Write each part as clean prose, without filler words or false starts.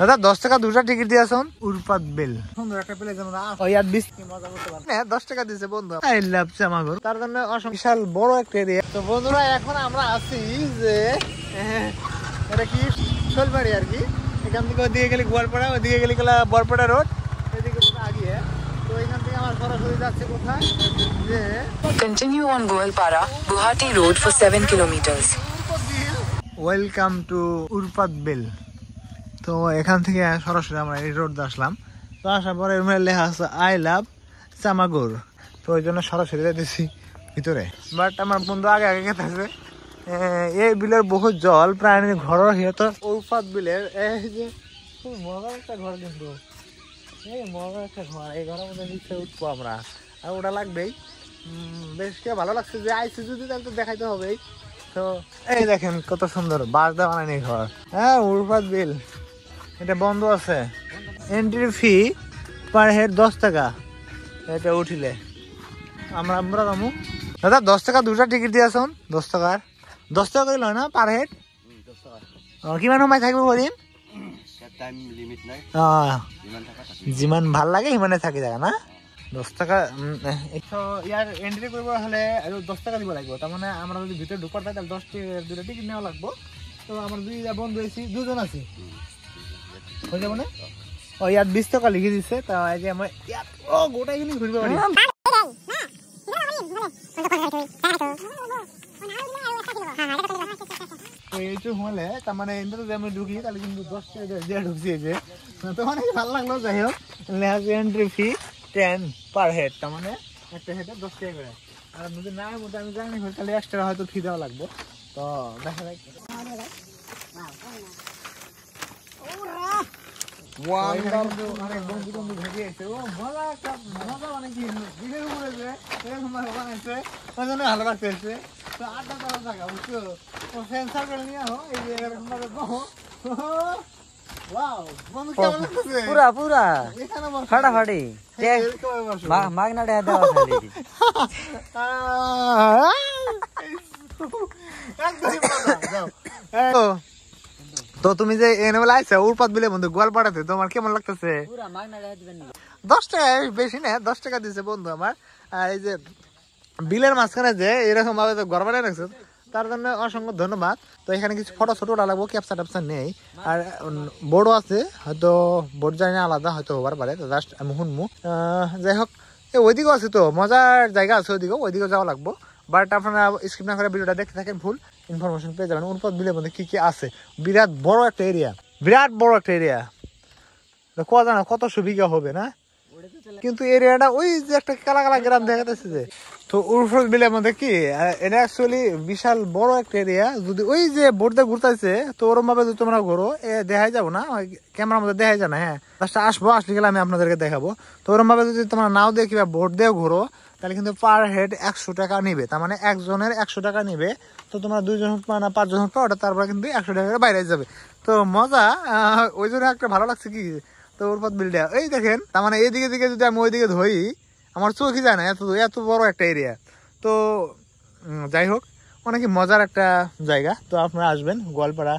দাদা 10 টাকা দুটা টিকিট দিয়ে আসুন উরপাত বেল সুন্দর একটা প্লেস আমরা ইয়ার 20 কি মজা করতে পারবো হ্যাঁ 10 টাকা দিয়েছে বন্ধু আই লাভ জামাগর তার জন্য বিশাল বড় একটা এরিয়া তো বন্ধুরা এখন আমরা আছি যে এটা কি শোলবাড়ি আর কি এখান থেকে ওদিকে গেলে গোয়ালপাড়া ওদিকে গেলে বরপাড়া রোড এদিকে আগিয়ে তো এখান থেকে আমার সরাসরি যাচ্ছে কোথায় যে Continue on Goalpara, Guwahati Road for 7 kilometers. Welcome to Urpat Beel. তো এখান থেকে সরাসরি আমরা এই রোড আসলাম। তো আসার পরে লেখা আছে আই লাভ জামাগর। তো ওই জন্য সরাসরি দিয়েছি ভিতরে, বাট আমার বন্ধু আগে আগে খেতে আছে। এই বিলের বহু জল প্রাণীর ঘর তো উরপাত বিলের এই যে খুব মজার একটা ঘর, কিন্তু এই মজার একটা ঘর, এই ঘরের মধ্যে নিচে উঠবো আমরা, আর ওটা লাগবেই। বেশ ভালো লাগছে যে আইসি যদি তাহলে তো দেখাইতে হবেই। তো এই দেখেন কত সুন্দর বাঁশ দেওয়া বানানি ঘর। হ্যাঁ উরপাত বিল এটা বন্ধ আছে, এন্ট্রি ফি পার হেড 10 টাকা। এটা উঠিলে আমরা যাবো। দাদা 10 টাকা দুটা টিকিট দিয়ে আসুন। 10 টাকার 10 টাকা করে লয় না পার হেড? কিমান সময় থাকবে বলিম? যিমান ভাল লাগে সিমানে থাকি যায় না। 10 টাকা ইয়ার এন্ট্রি করবো হলে 10 টাকা দিব লাগবে। তার মানে আমরা যদি ভিতরে ঢুকতে তাহলে 10 দুটা টিকিট নেওয়া লাগবো। তো আমরা বন্ধু আছি, দুজন আছি, হয়ে যাবো না? ও ইয়ার 20 টাকা লিখে দিচ্ছে। তা এই যে আমরা গোটাই কিন্তু ঘুরবে পারি। এইটু হলে তার মানে যদি আমি ঢুকি তাহলে কিন্তু 10 টাকা দিয়ে ঢুকছি। যে তো অনেক ভালো লাগলো। যাই হোক এন্ট্রি ফি 10 পার হেড, তার মানে একটা হেডে 10 টাকা করে। আর যদি না মতো আমি জানি তাহলে এক্সট্রা হয়তো ফি দেওয়া লাগবো। তো দেখা যাক। অনেক বন্ধু বন্ধু ভেবে আছে, ও মজা একটা মজা মানে কি বিলের উপরে যে এরকম বানাইছে ওই জন্য ভালো লাগতেছে। তো আড্ডা করার জায়গা বুঝছো, ও সেন্সার করে নিয়ে আহ এই যে এরকম ভাবে বহো। ওয়াও বন্ধু কেমন লাগতেছে? পুরা পুরা এখানে বসো ফাটাফাটি মাগনা দেয়া দেওয়া খালি। তো তুমি যে এনে বলে আইছো উরপাত বিলে বন্ধু গোয়ালপাড়াতে, তোমার কেমন লাগতেছে? 10 টাকা বেশি না, 10 টাকা দিছে বন্ধু আমার। আর এই যে বিলের মাঝখানে যে এরকম ভাবে ঘর বানিয়ে রাখছে তার জন্য অসংখ্য ধন্যবাদ। তো এখানে কিছু ফটো ছোটো লাগবো, ক্যাপচা ট্যাপচা নেই। আর বোর্ডও আছে, হয়তো বোর্ড জানি আলাদা হয়তো হবার পারে, জাস্ট আমি শুনবো। যাই হোক ওইদিকেও আছে, তো মজার জায়গা আছে ওইদিকেও যাওয়া লাগবো। বাট আপনারা স্কিপ না করে ভিডিওটা দেখতে থাকেন, ফুল ইনফরমেশন পেয়ে যাবেন উরপাত বিলের মধ্যে কি কি আছে। বিরাট বড় একটা এরিয়া, কোয়া জানা কত সুবিধা হবে না, কিন্তু এরিয়াটা ওই যে একটা কালা কালা গ্রাম দেখা যাচ্ছে যে। তো উরপাত বিলের মধ্যে কি এটা অ্যাকচুয়ালি বিশাল বড় একটা এরিয়া। যদি ওই যে বোর্ডে ঘুরতেছে তো ওরম ভাবে যদি তোমরা ঘোরো দেখাই যাবো না, ক্যামেরার মধ্যে দেখাই যায় না। হ্যাঁ আসলে গেলে আমি আপনাদেরকে দেখাবো। তো ওরম ভাবে যদি তোমরা নাও দেখি বা বোর্ড দিয়ে ঘোরো তাহলে কিন্তু পার হেড 100 টাকা নিবে। তার মানে একজনের 100 টাকা নিবে। তো তোমরা 2 জন হোক না 5 জন হোক ওটা তারপরে কিন্তু 100 টাকা করে বাইরে যাবে। তো মজা ওই জন্য একটা ভালো লাগছে কি। তো উরপাত বিলটা এই দেখেন, তার মানে এইদিকে দিকে যদি আমি ওইদিকে ধরি আমার চোখই যায় না, এত বড় একটা এরিয়া। তো যাই হোক অনেক মজার একটা জায়গা। তো আপনারা আসবেন গোয়ালপাড়া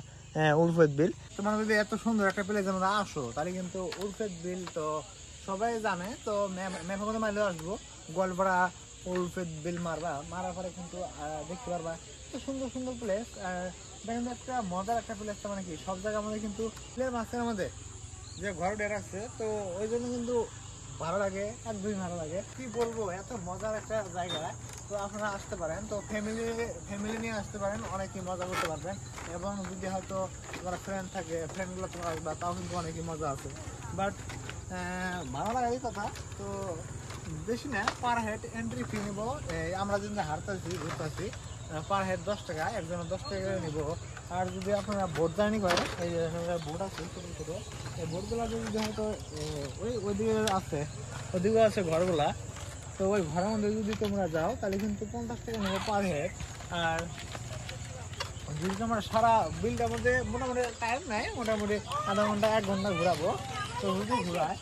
উরপাত বিল। তোমার যদি এত সুন্দর একটা প্লেস আমরা আসো তাহলে কিন্তু উরপাত বিল তো সবাই জানে। তো ম্যাপের মধ্যে মারলেও আসবো, গোয়ালপাড়া উরপাত বিল মারার পরে কিন্তু দেখতে পারবা সুন্দর সুন্দর প্লেস। দেখেন একটা মজার একটা প্লেস। মানে কি সব জায়গার মধ্যে কিন্তু প্লেস মাঝখানে আমাদের যে ঘর ডের আছে, তো ওই জন্য কিন্তু ভালো লাগে, একদমই ভালো লাগে। কি বলবো এত মজার একটা জায়গা। তো আপনারা আসতে পারেন, তো ফ্যামিলি নিয়ে আসতে পারেন, অনেকই মজা করতে পারবেন। এবং যদি হয়তো তোমার ফ্রেন্ড থাকে ফ্রেন্ডগুলো তোমরা আসবা, তাও কিন্তু অনেকই মজা আছে। বাট ভালো লাগার এই কথা। তো বেশি না, পার হেড এন্ট্রি ফি নিব। আমরা যদি হারতেছি ঘুরতেছি পার হেড 10 টাকা, একজনের 10 টাকা করে নিব। আর যদি আপনারা বোট জার্নি করেন, এই যে বোট আছে ছোটো ছোটো, এই বোটগুলো যদি হয়তো ওইদিকে আছে, ওইদিকেও আছে ঘরগুলা। তো ওই ঘরের মধ্যে যদি তোমরা যাও তাহলে কিন্তু 50 টাকা নেবো পার হেড। আর যদি তোমরা সারা বিলটার মধ্যে মোটামুটি টাইম নেয়, মোটামুটি আধা ঘন্টা 1 ঘন্টা ঘুরাবো। তো যদি ঘুরায়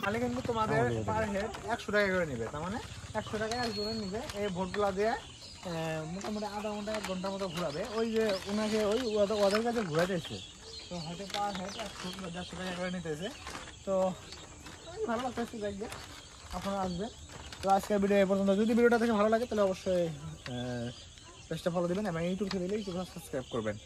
তাহলে কিন্তু তোমাদের পার হেড 100 টাকা করে নেবে। তার মানে 100 টাকা একজনে নিবে। এই ভোটগুলা দিয়ে মোটামুটি আধা ঘন্টা 1 ঘন্টার মতো ঘুরাবে। ওই যে ওনাকে ওদের কাছে ঘুরাইতেছে। তো হাটে পার হেড 100 টাকা করে নিতেছে। তো ভালো লাগতেছে, দেখবে আপনারা আসবেন। তো আজকের ভিডিও এই পর্যন্ত। যদি ভিডিওটা দেখে ভালো লাগে তাহলে অবশ্যই পেজটা ফলো দিবেন এবং ইউটিউব থেকে দিলে ইউটিউব সাবস্ক্রাইব করবেন।